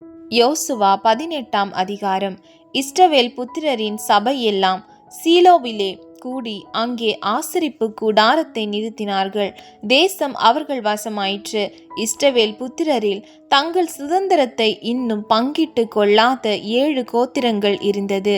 யோசுவா 18ஆம் அதிகாரம். இஸ்ரவேல் புத்திரரின் சபை எல்லாம் சீலோவிலே கூடி அங்கே ஆசரிப்பு கூடாரத்தை நிறுத்தினார்கள். தேசம் அவர்கள் வசமாயிற்று. இஸ்ரவேல் புத்திரரில் தங்கள் சுதந்திரத்தை இன்னும் பங்கிட்டு கொள்ளாத 7 கோத்திரங்கள் இருந்தது.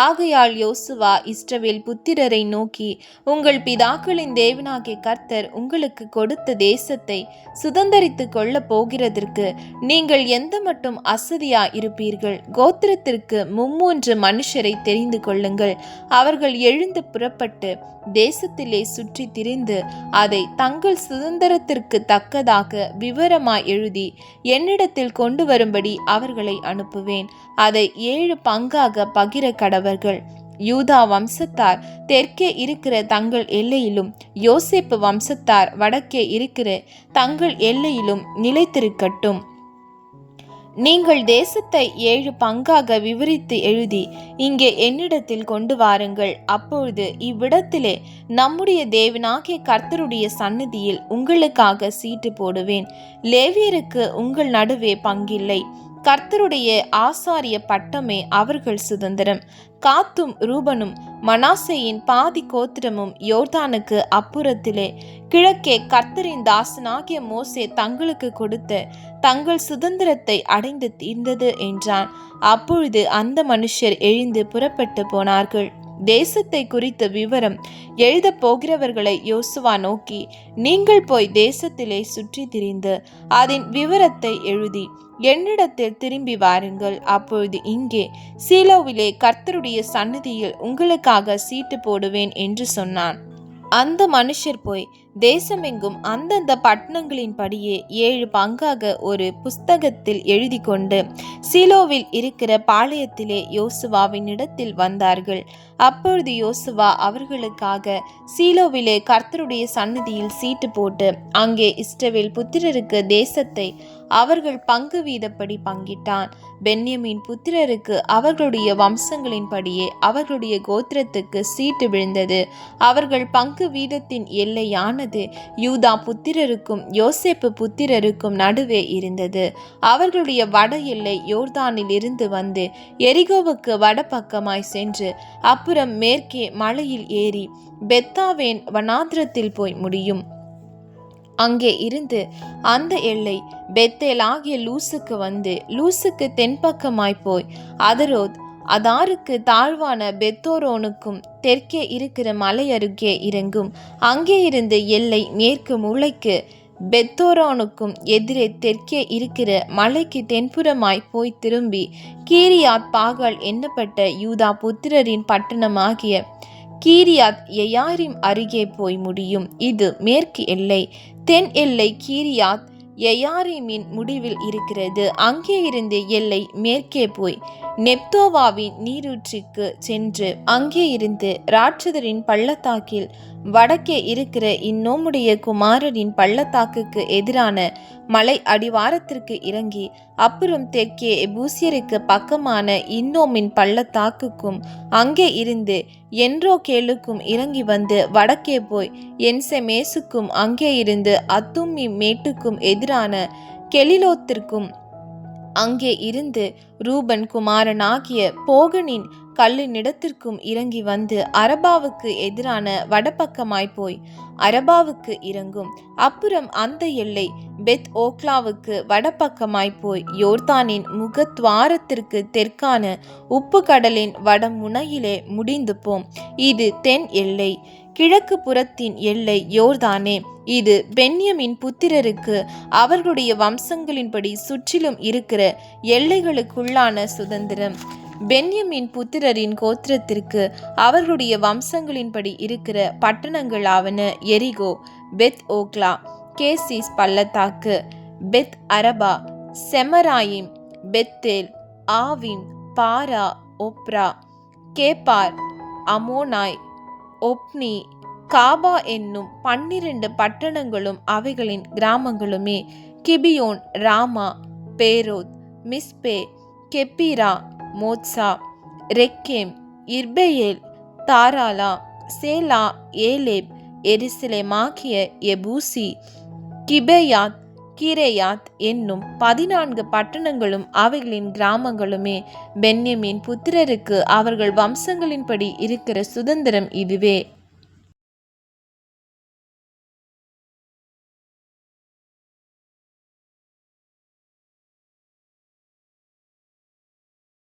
ஆகையால் யோசுவா இஸ்ரவேல் புத்திரரை நோக்கி, உங்கள் பிதாக்களின் தேவனாகிய கர்த்தர் உங்களுக்கு கொடுத்த தேசத்தை சுதந்தரித்து கொள்ள போகிறதற்கு நீங்கள் எந்த மட்டும் அசதியா இருப்பீர்கள்? கோத்திரத்திற்கு 3 மனுஷரை தெரிந்து கொள்ளுங்கள். அவர்கள் எழுந்து புறப்பட்டு தேசத்திலே சுற்றி திரிந்து அதை தங்கள் சுதந்திரத்திற்கு தக்கதாக விவரமாய் எழுதி என்னிடத்தில் கொண்டு வரும்படி அவர்களை அனுப்புவேன். அதை 7 பங்காக பகிர கடவர்கள். யூதா வம்சத்தார் தெற்கே இருக்கிற தங்கள் எல்லையிலும், யோசேப்பு வம்சத்தார் வடக்கே இருக்கிற தங்கள் எல்லையிலும் நிலைத்திருக்கட்டும். நீங்கள் தேசத்தை 7 பங்காக விவரித்து எழுதி இங்கே என்னிடத்தில் கொண்டு வாருங்கள். அப்பொழுது இவ்விடத்திலே நம்முடைய தேவனாகிய கர்த்தருடைய சந்நிதியில் உங்களுக்காக சீட்டு போடுவேன். லேவியருக்கு உங்கள் நடுவே பங்கில்லை. கர்த்தருடைய ஆசாரிய பட்டமே அவர்கள் சுதந்திரம். காத்தும் ரூபனும் மனாசேயின் பாதி கோத்திரமும் யோர்தானுக்கு அப்புறத்திலே கிழக்கே கர்த்தரின் தாசனாகிய மோசே தங்களுக்கு கொடுத்த தங்கள் சுதந்திரத்தை அடைந்து தீர்ந்தது என்றான். அப்பொழுது அந்த மனுஷர் எழுந்து புறப்பட்டு போனார்கள். தேசத்தை குறித்த விவரம் எழுத போகிறவர்களை யோசுவா நோக்கி, நீங்கள் போய் தேசத்திலே சுற்றி திரிந்து அதன் விவரத்தை எழுதி என்னிடத்தில் திரும்பி வாருங்கள். அப்பொழுது இங்கே சீலோவிலே கர்த்தருடைய சந்நிதியில் உங்களுக்காக சீட்டு போடுவேன் என்று சொன்னான். அந்த மனுஷர் போய் தேசமெங்கும் அந்தந்த பட்டணங்களின் படியே 7 பங்காக ஒரு புஸ்தகத்தில் எழுதி கொண்டு சீலோவில் இருக்கிற பாளையத்திலே யோசுவாவின் இடத்தில் வந்தார்கள். அப்பொழுது யோசுவா அவர்களுக்காக சீலோவிலே கர்த்தருடைய சந்நிதியில் சீட்டு போட்டு அங்கே இஸ்ரவேல் புத்திரருக்கு தேசத்தை அவர்கள் பங்கு வீதப்படி பங்கிட்டான். பென்யமீன் புத்திரருக்கு அவர்களுடைய வம்சங்களின்படியே அவர்களுடைய கோத்திரத்துக்கு சீட்டு விழுந்தது. அவர்கள் பங்கு வீதத்தின் எல்லையானது யூதா புத்திரருக்கும் யோசேப்பு புத்திரருக்கும் நடுவே இருந்தது. அவர்களுடைய வட எல்லை யோர்தானில் இருந்து வந்து எரிகோவுக்கு வடபக்கமாய் சென்று அப்புறம் மேற்கே மலையில் ஏறி பெத்தாவேன் வனாந்திரத்தில் போய் முடியும். அங்கே இருந்து அந்த எல்லை பெத்தேல் ஆகிய லூசுக்கு வந்து லூசுக்கு தென்பக்கமாய் போய் அதரோத் அதாருக்கு தாழ்வான பெத்தோரோனுக்கும் தெற்கே இருக்கிற மலை அருகே இறங்கும். அங்கே இருந்து எல்லை மேற்கு மூலைக்கு பெத்தோரோனுக்கும் எதிரே தெற்கே இருக்கிற மலைக்கு தென்புறமாய் போய் திரும்பி கீரியாத் பாகால் எண்ணப்பட்ட யூதா புத்திரரின் பட்டணமாகிய கீரியாத் எயாரிம் அருகே போய் முடியும். இது மேற்கு எல்லை. தென் எல்லை கீரியாத் எயாரிமின் முடிவில் இருக்கிறது. அங்கே இருந்து எல்லை மேற்கே போய் நெப்தோவாவின் நீரூற்றுக்கு சென்று அங்கே இருந்து ராட்சதரின் பள்ளத்தாக்கில் வடக்கே இருக்கிற இன்னோமுடைய குமாரரின் பள்ளத்தாக்குக்கு எதிரான மலை அடிவாரத்திற்கு இறங்கி அப்புறம் தெற்கே எபூசியருக்கு பக்கமான இன்னோமின் பள்ளத்தாக்குக்கும் அங்கே இருந்து என்ரோகேலுக்கும் இறங்கி வந்து வடக்கே போய் என்செமேசுக்கும் அங்கே இருந்து அத்தும்மி மேட்டுக்கும் எதிரான கெலிலோத்திற்கும் அங்கே இருந்து ரூபன் குமாரனாகிய போகனின் கல்லினிடத்திற்கும் இறங்கி வந்து அரபாவுக்கு எதிரான வடபக்கமாய் போய் அரபாவுக்கு இறங்கும். அப்புறம் அந்த எல்லை பெத் ஓக்லாவுக்கு வடபக்கமாய் போய் யோர்தானின் முகத்வாரத்திற்கு தெற்கான உப்பு கடலின் வடமுனையிலே முடிந்து போம். இது தென் எல்லை. கிழக்கு புறத்தின் எல்லை யோர்தானே. இது பென்யமின் புத்திரருக்கு அவர்களுடைய வம்சங்களின்படி சுற்றிலும் இருக்கிற எல்லைகளுக்குள்ளான சுதந்திரம். பென்யமின் புத்திரரின் கோத்திரத்திற்கு அவர்களுடைய வம்சங்களின்படி இருக்கிற பட்டணங்களாவன எரிகோ, பெத் ஓக்லா, கேசிஸ் பள்ளத்தாக்கு, பெத் அரபா, செமராயிம், பெத்தேல், ஆவிம், பாரா, ஒப்ரா, கேப்பார், அமோனாய், ஒப்னி, காபா என்னும் 12 பட்டணங்களும் அவைகளின் கிராமங்களுமே. கிபியோன், ராமா, பேரோத், மிஸ்பே, கெப்பீரா, மோத்சா, ரெக்கேம், இர்பெயேல், தாராலா, சேலா, ஏலேப், எருசலேமாகிய எபூசி, கிபேயாத், கீரேயாத் என்னும் 14 பட்டணங்களும் அவைகளின் கிராமங்களுமே. பென்யமீன் புத்திரருக்கு அவர்கள் வம்சங்களின்படி இருக்கிற சுதந்திரம் இதுவே.